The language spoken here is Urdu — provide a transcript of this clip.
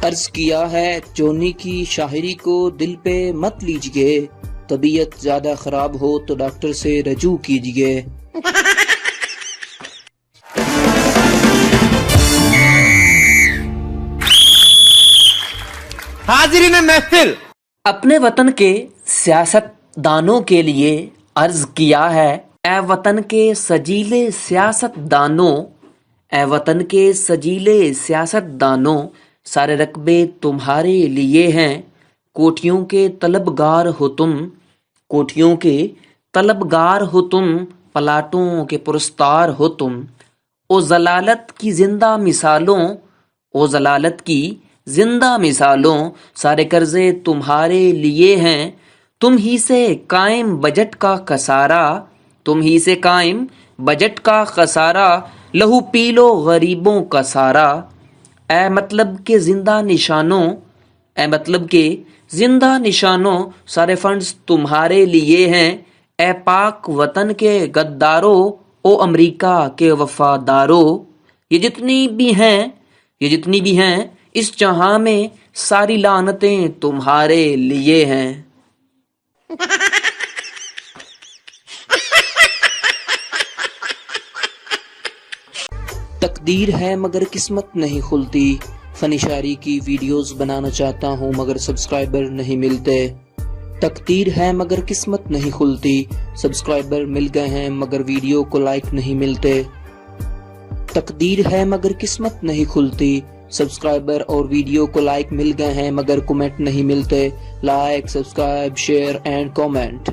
عرض کیا ہے جونی کی شاعری کو دل پہ مت لیجئے، طبیعت زیادہ خراب ہو تو ڈاکٹر سے رجوع کیجئے۔ حاضرین محفل، اپنے وطن کے سیاست دانوں کے لیے عرض کیا ہے، اے وطن کے سجیلے سیاست دانوں، اے وطن کے سجیلے سیاست دانوں، سارے رقبے تمہارے لیے ہیں، کوٹھیوں کے طلبگار ہو تم، کوٹھیوں کے طلبگار ہو تم، پلاٹوں کے پرستار ہو تم۔ او ضلالت کی زندہ مثالوں، او ضلالت کی زندہ مثالوں، سارے قرضے تمہارے لیے ہیں، تم ہی سے قائم بجٹ کا خسارہ، تم ہی سے قائم بجٹ کا خسارہ، لہو پی لو غریبوں کا سارا۔ اے مطلب کے زندہ نشانوں، اے مطلب کے زندہ نشانوں، سارے فنڈز تمہارے لیے ہیں، اے پاک وطن کے غداروں، او امریکہ کے وفاداروں۔ یہ جتنی بھی ہیں اس جہاں میں، ساری لعنتیں تمہارے لیے ہیں۔ تقدیر ہے مگر قسمت نہیں کھلتی، فن شاعری کی ویڈیوز بنانا چاہتا ہوں مگر سبسکرائبر نہیں ملتے۔ تقدیر ہے مگر قسمت نہیں کھلتی، سبسکرائبر مل گئے ہیں مگر ویڈیو کو لائک نہیں ملتے۔ تقدیر ہے مگر قسمت نہیں کھلتی، سبسکرائبر اور ویڈیو کو لائک مل گئے ہیں مگر کمنٹ نہیں ملتے۔ Like, subscribe, share and comment.